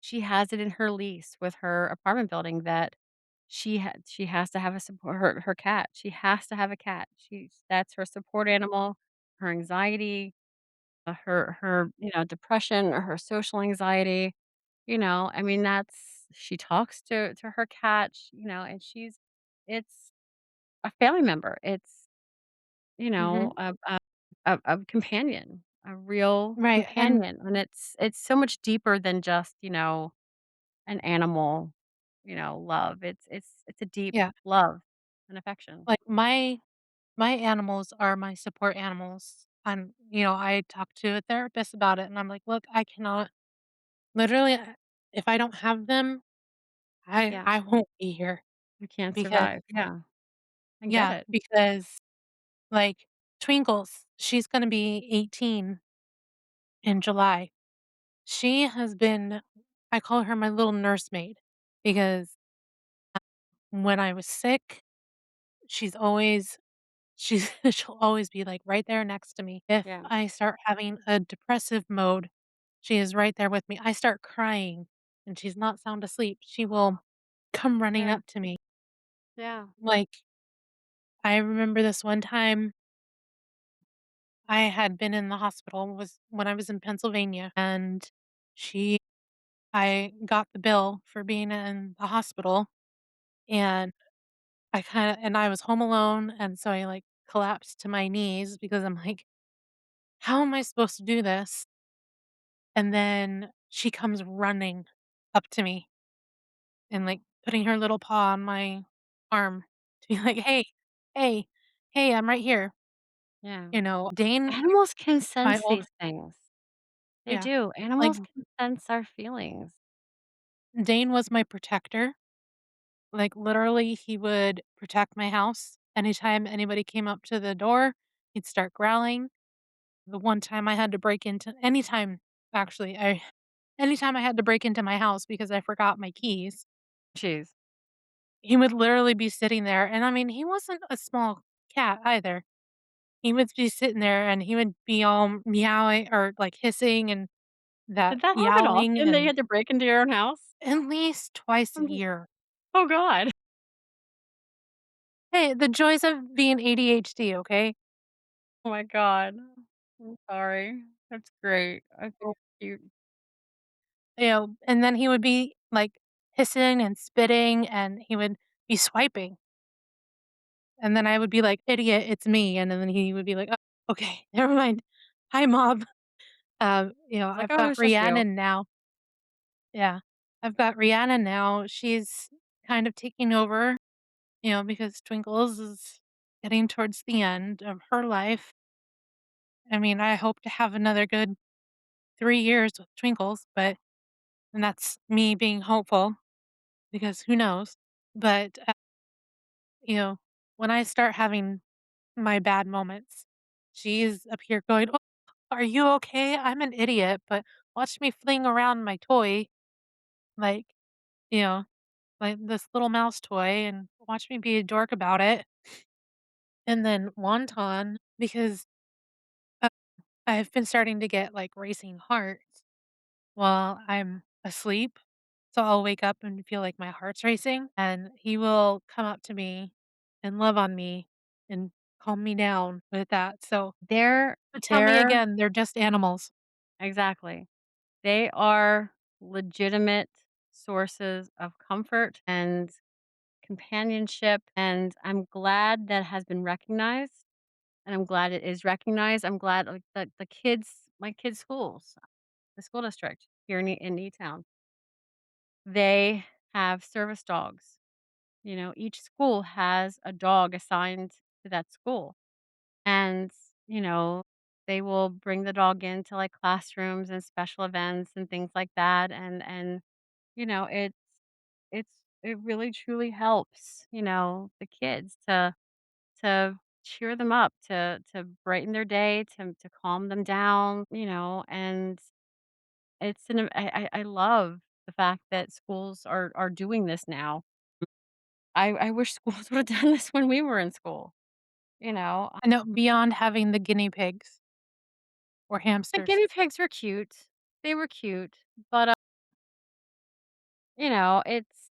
she has it in her lease with her apartment building that she has to have a support her cat. She has to have a cat. That's her support animal, her anxiety, her, depression or her social anxiety, I mean, that's she talks to her cat, and it's a family member. It's, Mhm. a companion, a real Right, and companion, and it's so much deeper than just, an animal, love. It's a deep yeah, love and affection. like, my animals are my support animals. I talked to a therapist about it, and I'm like, "Look, I cannot literally, if I don't have them, Yeah, I won't be here." you can't Because survive. Yeah, I get yeah, it. because, like, Twinkles, she's gonna be 18 in July. She has been I call her my little nursemaid because when I was sick, she's always she's she'll always be, like, right there next to me. If Yeah, I start having a depressive mode, she is right there with me. I start crying and she's not sound asleep, she will come running yeah, up to me. yeah, Like, I remember this one time I had been in the hospital was when I was in Pennsylvania, and she I got the bill for being in the hospital, and I was home alone, and so I, like, collapsed to my knees because I'm like, "How am I supposed to do this?" And then she comes running up to me and, like, putting her little paw on my arm to be like, "Hey, hey, hey, I'm right here." yeah. Dane, Animals can my sense old these things. They yeah, do. like, Animals can sense our feelings. Dane was my protector. Like, literally, he would protect my house. Anytime anybody came up to the door, he'd start growling. The one time I had to break into anytime, actually, I anytime I had to break into my house because I forgot my keys, Jeez. he would literally be sitting there, and I mean, he wasn't a small cat either. He would be sitting there, and he would be all meowing or, like, hissing and that Did that happen yowling often that you and had to break into your own house? at least twice a Mhm. year. Oh god. Hey, the joys of being ADHD, okay? Oh my god. I'm sorry. That's great. That's so cute. And then he would be, like, hissing and spitting, and he would be swiping, and then I would be like, "Idiot, it's me," and then he would be like, "Oh, okay, never mind. Hi, mom." It's like, I've "Oh, got it's just you." Rhiannon now. Yeah. I've got Rhiannon now. She's kind of taking over, because Twinkles is getting towards the end of her life. I mean, I hope to have another good 3 years with Twinkles, and that's me being hopeful because who knows? But, you know, when I start having my bad moments, she's up here going, "Oh, are you okay? I'm an idiot, but watch me fling around my toy like, you know, like this little mouse toy and watch me be a dork about it." And then Wonton, because uh, I've been starting to get like racing hearts while I'm asleep. So I'll wake up and feel like my heart's racing, and he will come up to me and love on me and calm me down with that. So, They're but tell me they're again, they're just animals. exactly. They are legitimate sources of comfort and companionship, and I'm glad that has been recognized. and I'm glad it is recognized. I'm glad, like, that the kids my kids' schools, the school district here in E-Town, they have service dogs. You know, each school has a dog assigned to that school. And, you know, they will bring the dog into, like, classrooms and special events and things like that, and, you know, it really truly helps, the kids to cheer them up, to brighten their day, to calm them down, and I love the fact that schools are doing this now. I wish schools would have done this when we were in school, you know? I know beyond having the guinea pigs or The hamsters. guinea pigs were cute. They were cute, but, it's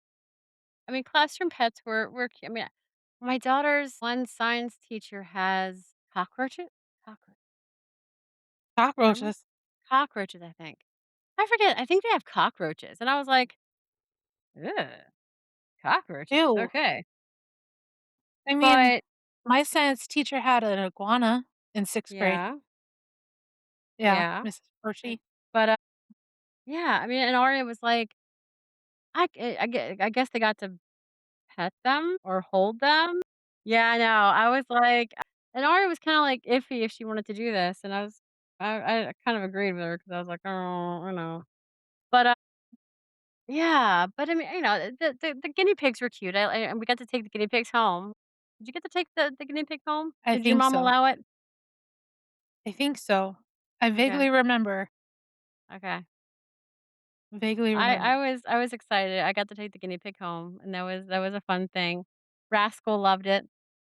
I mean, classroom pets were cu I mean, my daughter's one science teacher has cockroaches? Cockroach remember? Cockroaches. Cockroaches, I think. I forget, I think they have cockroaches, and I was like, "Ugh, cockroaches, Ew. okay." I mean, But my science teacher had an iguana in 6th grade. yeah, Yeah, yeah, Mrs. Hershey. but, yeah, I mean, and Aria was like, I guess they got to pet them or hold them? Yeah, I know. I was like and Ari was kinda, like, iffy if she wanted to do this, and I kind of agreed with her because I was like, "Oh, I know." But, yeah, but I mean, the guinea pigs were cute. And we got to take the guinea pigs home. Did you get to take the guinea pig home? I Did your think mom so. allow it? I think so. I Okay, vaguely remember. okay. Vaguely I remember. I was excited. I got to take the guinea pig home, and that was a fun thing. Rascal loved it.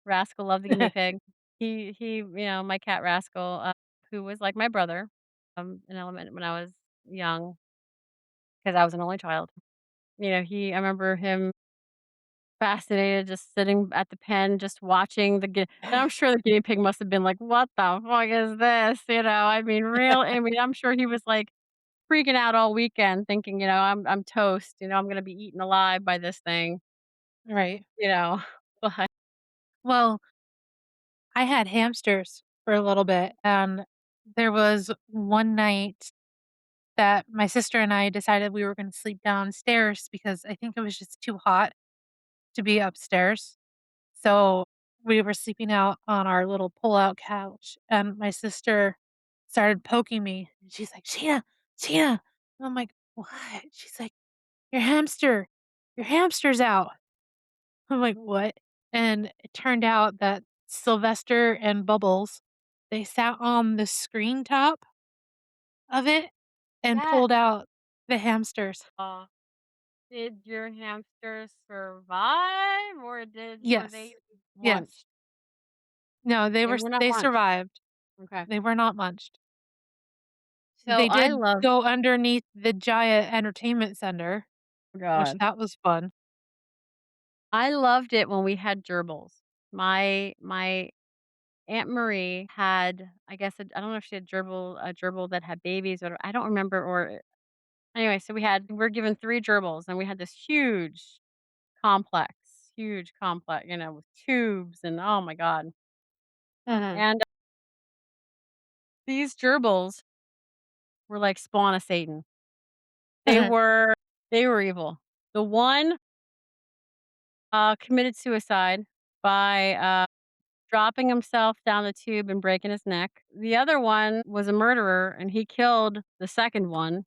Rascal loved the guinea pig. My cat Rascal, who was like my brother, in element when I was young, because I was an only child. I remember him fascinated, just sitting at the pen, just watching and I'm sure the guinea pig must have been like, "What the fuck is this?" I'm sure he was, like, freaking out all weekend thinking, "I'm toast, I'm gonna be eaten alive by this thing," Right. you know? But Well, I had hamsters for a little bit, and there was one night that my sister and I decided we were gonna sleep downstairs because I think it was just too hot to be upstairs. So, we were sleeping out on our little pull-out couch, and my sister started poking me, and she's like, "Sheena, Sheena." And I'm like, "What?" She's like, your hamster's out." I'm like, "What?" And it turned out that Sylvester and Bubbles, they sat on the screen top of it and yes. pulled out the hamsters. Did your hamsters survive, or were Yes. they Yes. munched? No, They were not they munched. survived. Okay. They were not munched. So They I did love go underneath the giant entertainment center, which God. that was fun. I loved it when we had gerbils. My Aunt Marie had, I guess, I don't know if she had gerbil that had babies, or I don't remember, or anyway, so we're given 3 gerbils, and we had this complex huge complex, with tubes, and oh my god. Mhm. And these gerbils were like spawn of Satan. They Mhm. were they were evil. The one, committed suicide by, dropping himself down the tube and breaking his neck. The other one was a murderer, and he killed the second one.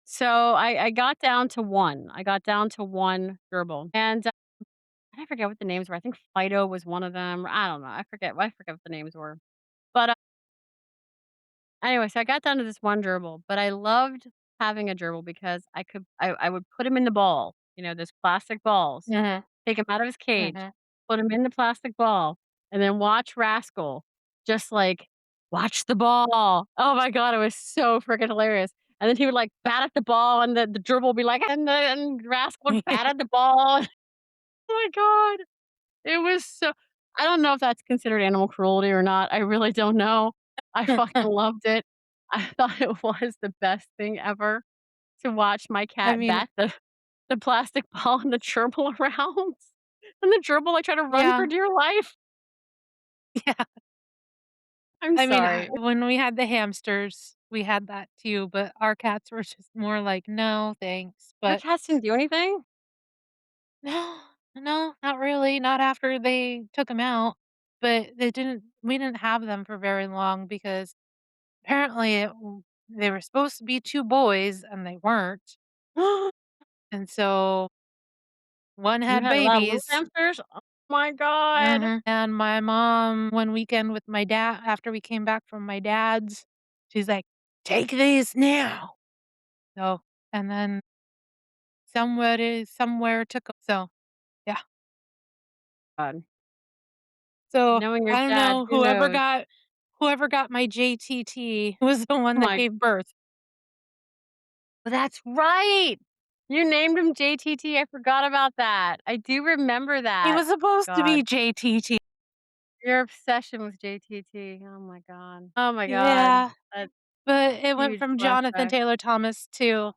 So I got down to 1. I got down to 1 gerbil, and, I forget what the names were. I think Fido was one of them, or I don't know. I forget what the names were. But, anyway, so I got down to this one gerbil, but I loved having a gerbil because I would put him in the ball, those plastic balls, Mhm. take him out of his cage, Mhm. put him in the plastic ball, and then watch Rascal just, like, watch the ball. Oh my god, it was so freaking hilarious. And then he would, like, bat at the ball, and the gerbil would be like, and Rascal would bat at the ball. Oh my god. It was so I don't know if that's considered animal cruelty or not, I really don't know. I fucking loved it. I thought it was the best thing ever to watch my I cat mean, bat the plastic ball and the gerbil around, and the gerbil, like, try to run for yeah. dear life. Yeah. I'm I mean, sorry. when we had the hamsters, we had that too, but our cats were just more like, "No, thanks." Your But cats didn't do anything? no, no, not really, not after they took them out. But we didn't have them for very long because apparently they were supposed to be 2 boys and they weren't. And so one You had had a lot of little babies. hamsters? Oh my god. And my mom, one weekend with my dad after we came back from my dad's, she's like, "Take these now." So, and then somewhere took 'em. So, yeah. God. So, Knowing your I don't dad, know, who knows? whoever got my JTT was the one Oh that my gave birth. That's right! You named him JTT, I forgot about that. I do remember He that. was supposed to God, be JTT. your obsession with JTT. Oh my god. Oh my god. Yeah, That's but it went huge from Jonathan flashback. Taylor Thomas to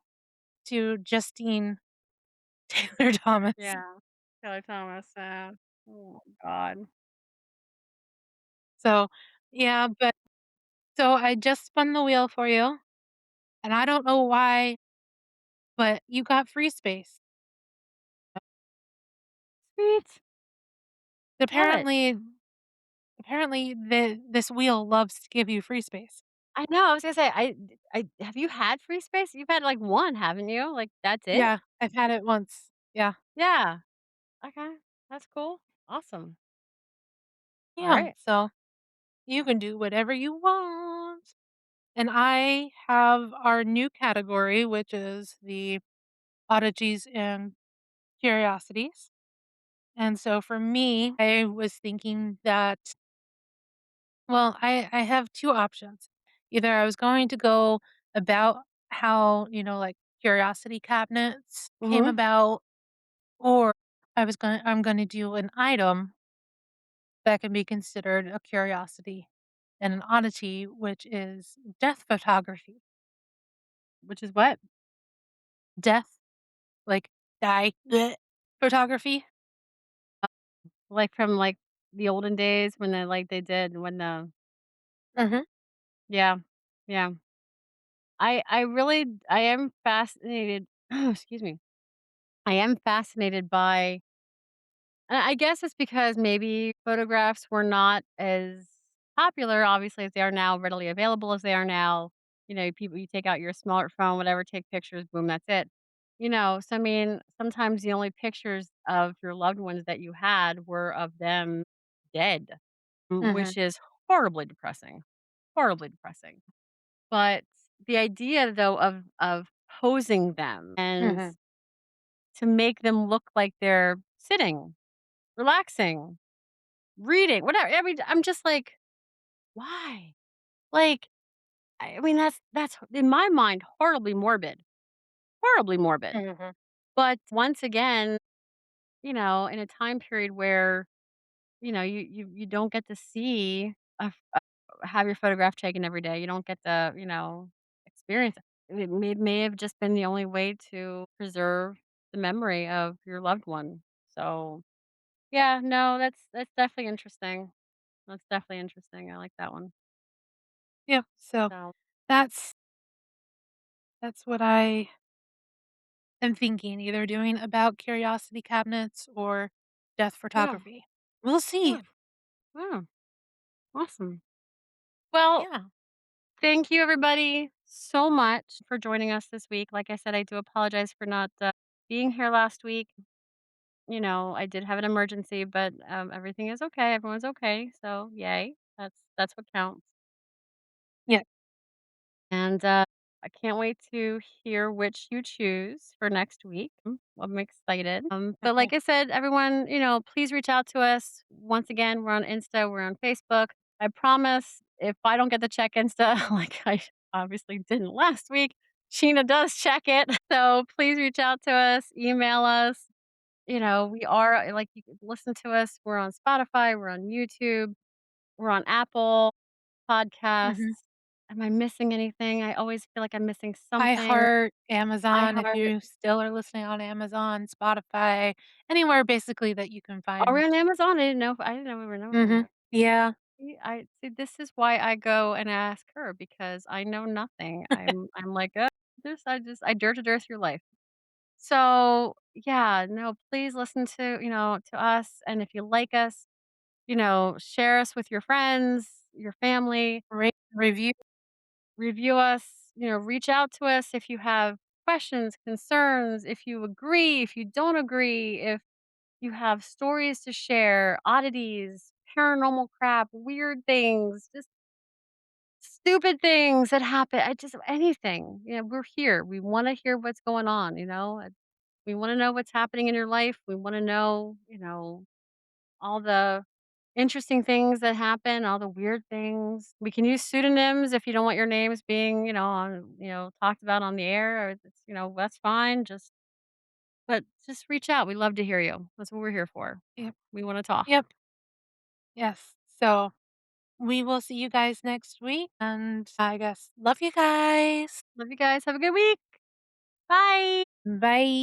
Justine Taylor Thomas. Yeah. Kelly Thomas, oh my god. So, yeah, but so I just spun the wheel for you, and I don't know why, but you got free space. Sweet. Love it. Apparently this wheel loves to give you free space. I know, I was gonna say, I have you had free space? You've had, like, 1, haven't you? Like, that's it? Yeah, I've had it once. Yeah. Yeah. Okay. That's cool. Awesome. Yeah, Alright. so you can do whatever you want. And I have our new category, which is the oddities and curiosities. And so for me, I was thinking that, well, I have 2 options. Either I was going to go about how, like curiosity cabinets came Mhm. about, or I'm gonna do an item that can be considered a curiosity and an oddity, which is death photography. Which is what? Death, like die bleh, photography. Like, from, like, the olden days when they did when the Mhm, yeah. Yeah. I am fascinated excuse me. I am fascinated by and I guess it's because maybe photographs were not as popular, obviously, as they are now, readily available as they are now. People you take out your smartphone, whatever, take pictures, boom, that's it. So I mean, sometimes the only pictures of your loved ones that you had were of them dead, mhm, which is horribly depressing. Horribly depressing. But the idea though of posing them and mhm, to make them look like they're sitting, relaxing, reading, whatever. I mean, I'm just like, why? Like, I mean, that's in my mind horribly morbid, horribly morbid. mhm, But once again, in a time period where you don't get to see have your photograph taken every day. You don't get to experience it. It may have just been the only way to preserve the memory of your loved one. So yeah, no, that's definitely interesting. That's definitely interesting. I like that one. yep, so So that's that's what I am thinking, either doing about curiosity cabinets or death yeah, photography. We'll see. yeah, yeah, awesome. Well, Yeah. thank you everybody so much for joining us this week. Like I said, I do apologize for not being here last week. I did have an emergency, but everything is okay. Everyone's okay. So yay. That's what counts. Yeah. And I can't wait to hear which you choose for next week. I'm excited. But Okay. like I said, everyone, please reach out to us. Once again, we're on Insta, we're on Facebook. I promise if I don't get to check Insta, like I obviously didn't last week, Sheena does check it. So please reach out to us, email us. We are like you can listen to us. We're on Spotify, we're on YouTube, we're on Apple Mhm. Podcasts. Am I missing anything? I always feel like I'm missing something. iHeart, Amazon, if iHeart. you still are listening on Amazon, Spotify, anywhere basically that you can Are we find. on Amazon? I didn't know we were on Mhm. there. Yeah. see, this is why I go and ask her because I know nothing. I'm like, I dare to dare through life." So, yeah, no, please listen to, to us, and if you like us, share us with your friends, your family, Rate and review. review us, reach out to us if you have questions, concerns, if you agree, if you don't agree, if you have stories to share, oddities, paranormal crap, weird things, just stupid things that happen. I just anything. We're here. We want to hear what's going on, we want to know what's happening in your life. We want to know, all the interesting things that happen, all the weird things. We can use pseudonyms if you don't want your names being, talked about on the air, or that's fine. Just reach out. We love to hear you. That's what we're here for. Yep. We want to talk. Yep. Yes. So we will see you guys next week. And I guess love you guys. Love you guys. Have a good week. Bye. Bye.